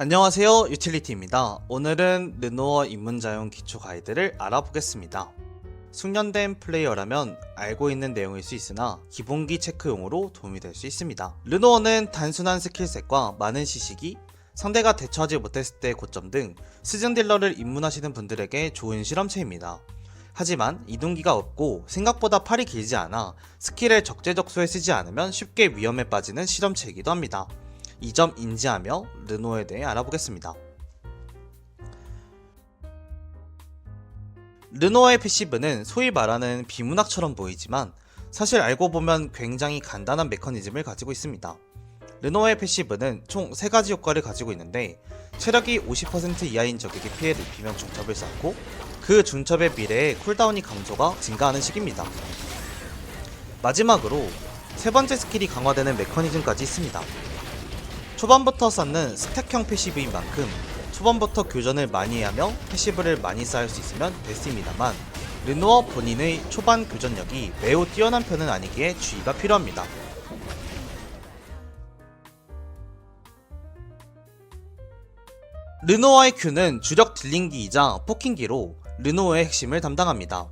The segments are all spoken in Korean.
안녕하세요, 유틸리티입니다. 오늘은 르노어 입문자용 기초 가이드를 알아보겠습니다. 숙련된 플레이어라면 알고 있는 내용일 수 있으나 기본기 체크용으로 도움이 될 수 있습니다. 르노어는 단순한 스킬셋과 많은 시식이, 상대가 대처하지 못했을 때의 고점 등 스승 딜러를 입문하시는 분들에게 좋은 실험체입니다. 하지만 이동기가 없고 생각보다 팔이 길지 않아 스킬을 적재적소에 쓰지 않으면 쉽게 위험에 빠지는 실험체이기도 합니다. 이 점 인지하며 르노어에 대해 알아보겠습니다. 르노어의 패시브는 소위 말하는 비문학처럼 보이지만 사실 알고 보면 굉장히 간단한 메커니즘을 가지고 있습니다. 르노어의 패시브는 총 3가지 효과를 가지고 있는데, 체력이 50% 이하인 적에게 피해를 입히면 중첩을 쌓고 그 중첩의 미래에 쿨다운이 감소가 증가하는 식입니다. 마지막으로 세 번째 스킬이 강화되는 메커니즘까지 있습니다. 초반부터 쌓는 스택형 패시브인 만큼 초반부터 교전을 많이 하며 패시브를 많이 쌓을 수 있으면 됐습니다만, 르노어 본인의 초반 교전력이 매우 뛰어난 편은 아니기에 주의가 필요합니다. 르노어의 Q는 주력 딜링기이자 포킹기로 르노어의 핵심을 담당합니다.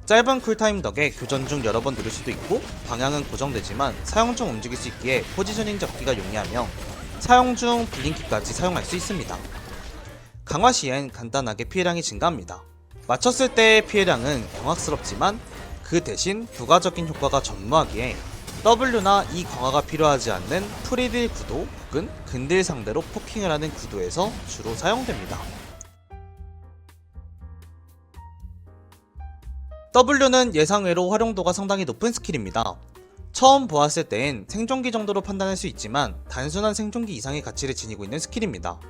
짧은 쿨타임 덕에 교전 중 여러 번 누를 수도 있고, 방향은 고정되지만 사용 중 움직일 수 있기에 포지셔닝 잡기가 용이하며 사용 중 블링키까지 사용할 수 있습니다. 강화 시엔 간단하게 피해량이 증가합니다. 맞췄을 때의 피해량은 경악스럽지만 그 대신 부가적인 효과가 전무하기에 W나 이 강화가 필요하지 않는 프리딜 구도 혹은 근딜 상대로 포킹을 하는 구도에서 주로 사용됩니다. W는 예상외로 활용도가 상당히 높은 스킬입니다. 처음 보았을 땐 생존기 정도로 판단할 수 있지만 단순한 생존기 이상의 가치를 지니고 있는 스킬입니다.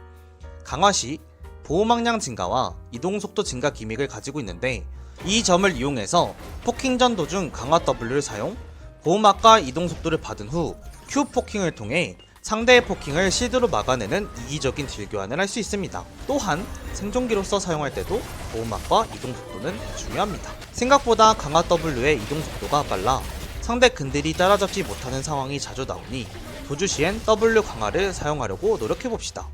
강화 시 보호망량 증가와 이동속도 증가 기믹을 가지고 있는데, 이 점을 이용해서 포킹전 도중 강화 W를 사용, 보호막과 이동속도를 받은 후 Q 포킹을 통해 상대의 포킹을 실드로 막아내는 이기적인 딜 교환을 할 수 있습니다. 또한 생존기로서 사용할 때도 보호막과 이동속도는 중요합니다. 생각보다 강화 W의 이동속도가 빨라 상대 근딜이 따라잡지 못하는 상황이 자주 나오니 도주 시엔 W 강화를 사용하려고 노력해봅시다.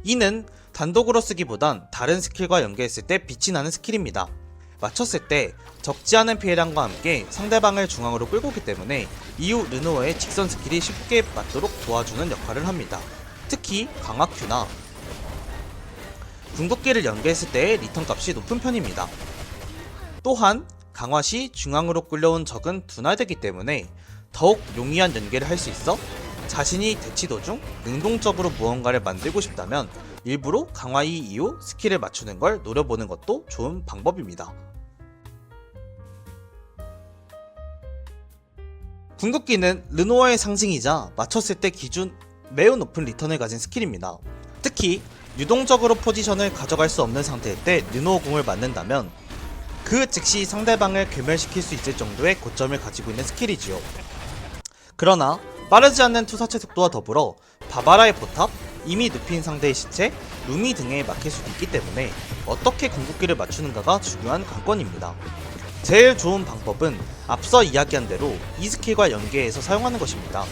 이는 단독으로 쓰기보단 다른 스킬과 연계했을 때 빛이 나는 스킬입니다. 맞췄을 때 적지 않은 피해량과 함께 상대방을 중앙으로 끌고 오기 때문에 이후 르노어의 직선 스킬이 쉽게 맞도록 도와주는 역할을 합니다. 특히 강화 Q나 궁극기를 연계했을 때의 리턴 값이 높은 편입니다. 또한 강화 시 중앙으로 끌려온 적은 둔화되기 때문에 더욱 용이한 연계를 할 수 있어 자신이 대치 도중 능동적으로 무언가를 만들고 싶다면 일부러 강화 2 이후 스킬을 맞추는 걸 노려보는 것도 좋은 방법입니다. 궁극기는 르노어의 상징이자 맞췄을 때 기준 매우 높은 리턴을 가진 스킬입니다. 특히 유동적으로 포지션을 가져갈 수 없는 상태일 때 르노어 궁을 맞는다면 그 즉시 상대방을 괴멸시킬 수 있을 정도의 고점을 가지고 있는 스킬이지요. 그러나 빠르지 않는 투사체 속도와 더불어 바바라의 포탑, 이미 눕힌 상대의 시체, 루미 등에 막힐 수도 있기 때문에 어떻게 궁극기를 맞추는가가 중요한 관건입니다. 제일 좋은 방법은 앞서 이야기한 대로 이 스킬과 연계해서 사용하는 것입니다.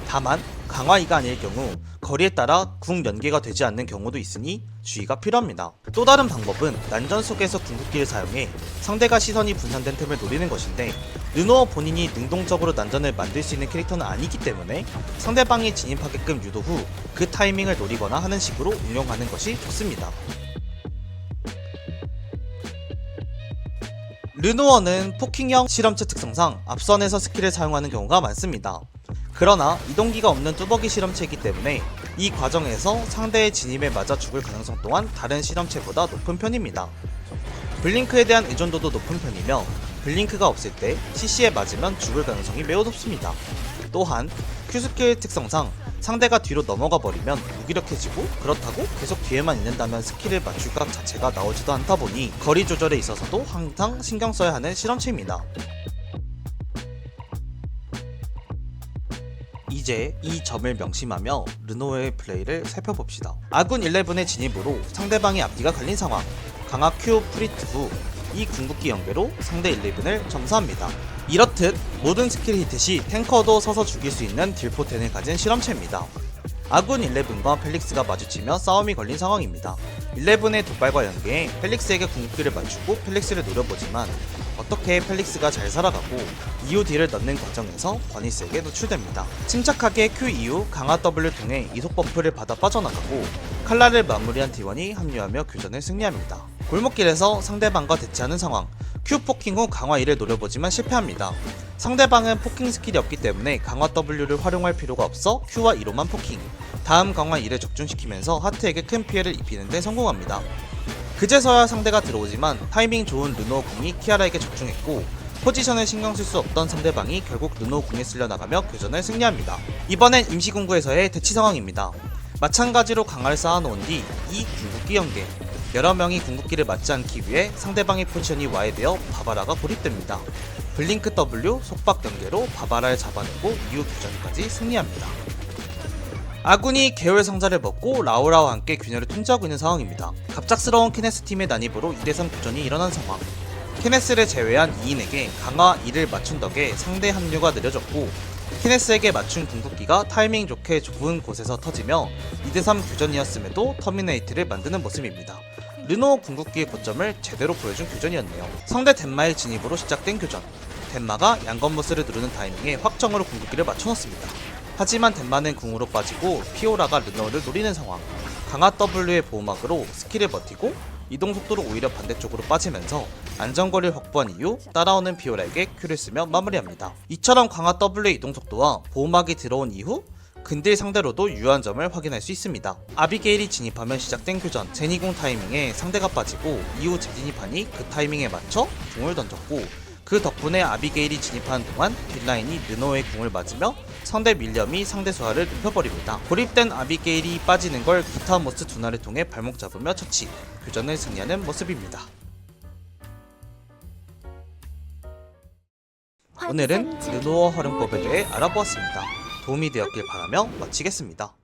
다만 강화 2가 아닐 경우 거리에 따라 궁 연계가 되지 않는 경우도 있으니 주의가 필요합니다. 또 다른 방법은 난전 속에서 궁극기를 사용해 상대가 시선이 분산된 틈을 노리는 것인데, 르노어 본인이 능동적으로 난전을 만들 수 있는 캐릭터는 아니기 때문에 상대방이 진입하게끔 유도 후 그 타이밍을 노리거나 하는 식으로 운영하는 것이 좋습니다. 르노어는 포킹형 실험체 특성상 앞선에서 스킬을 사용하는 경우가 많습니다. 그러나 이동기가 없는 뚜벅이 실험체이기 때문에 이 과정에서 상대의 진입에 맞아 죽을 가능성 또한 다른 실험체보다 높은 편입니다. 블링크에 대한 의존도도 높은 편이며 블링크가 없을 때 CC에 맞으면 죽을 가능성이 매우 높습니다. 또한 Q스킬 특성상 상대가 뒤로 넘어가 버리면 무기력해지고, 그렇다고 계속 뒤에만 있는다면 스킬을 맞출 각 자체가 나오지도 않다 보니 거리 조절에 있어서도 항상 신경 써야 하는 실험체입니다. 이제 이 점을 명심하며 르노어의 플레이를 살펴봅시다. 아군 11의 진입으로 상대방의 앞뒤가 갈린 상황, 강화 Q 프리트 후 이 궁극기 연계로 상대 11을 점사합니다. 이렇듯 모든 스킬 히트 시 탱커도 서서 죽일 수 있는 딜포텐을 가진 실험체입니다. 아군 11과 펠릭스가 마주치며 싸움이 걸린 상황입니다. 11의 도발과 연계에 펠릭스에게 궁극기를 맞추고 펠릭스를 노려보지만 어떻게 펠릭스가 잘 살아가고 이후 딜을 넣는 과정에서 버니스에게 노출됩니다. 침착하게 Q 이후 강화 W를 통해 이속 버프를 받아 빠져나가고 칼날을 마무리한 T1이 합류하며 교전을 승리합니다. 골목길에서 상대방과 대치하는 상황, Q 포킹 후 강화 2를 노려보지만 실패합니다. 상대방은 포킹 스킬이 없기 때문에 강화 W를 활용할 필요가 없어 Q와 2로만 포킹, 다음 강화 2를 적중시키면서 하트에게 큰 피해를 입히는 데 성공합니다. 그제서야 상대가 들어오지만 타이밍 좋은 르노 궁이 키아라에게 적중했고 포지션을 신경 쓸 수 없던 상대방이 결국 르노 궁에 쓸려나가며 교전을 승리합니다. 이번엔 임시궁구에서의 대치 상황입니다. 마찬가지로 강화를 쌓아놓은 뒤 이 궁극기 연계, 여러 명이 궁극기를 맞지 않기 위해 상대방의 포지션이 와해되어 바바라가 고립됩니다. 블링크 W, 속박 연계로 바바라를 잡아내고 이후 교전까지 승리합니다. 아군이 계열 상자를 먹고 라우라와 함께 균열을 통제하고 있는 상황입니다. 갑작스러운 케네스 팀의 난입으로 2대3 교전이 일어난 상황. 케네스를 제외한 2인에게 강화 2를 맞춘 덕에 상대 합류가 느려졌고 케네스에게 맞춘 궁극기가 타이밍 좋게 좁은 곳에서 터지며 2대3 교전이었음에도 터미네이트를 만드는 모습입니다. 르노 궁극기의 고점을 제대로 보여준 교전이었네요. 상대 덴마의 진입으로 시작된 교전. 덴마가 양건모스를 누르는 타이밍에 확정으로 궁극기를 맞춰놓습니다. 하지만 덴마는 궁으로 빠지고 피오라가 르노를 노리는 상황. 강화 W의 보호막으로 스킬을 버티고 이동 속도로 오히려 반대쪽으로 빠지면서 안전거리를 확보한 이후 따라오는 피오라에게 Q를 쓰며 마무리합니다. 이처럼 강화 W의 이동 속도와 보호막이 들어온 이후 근딜 상대로도 유효한 점을 확인할 수 있습니다. 아비게일이 진입하면 시작된 교전, 제니궁 타이밍에 상대가 빠지고 이후 재진입하니 그 타이밍에 맞춰 궁을 던졌고 그 덕분에 아비게일이 진입하는 동안 뒷라인이 르노의 궁을 맞으며 상대 밀렴이 상대 소화를 눕혀버립니다. 고립된 아비게일이 빠지는 걸 기타 모스 두나를 통해 발목 잡으며 처치, 교전을 승리하는 모습입니다. 오늘은 르노어 활용법에 대해 알아보았습니다. 도움이 되었길 바라며 마치겠습니다.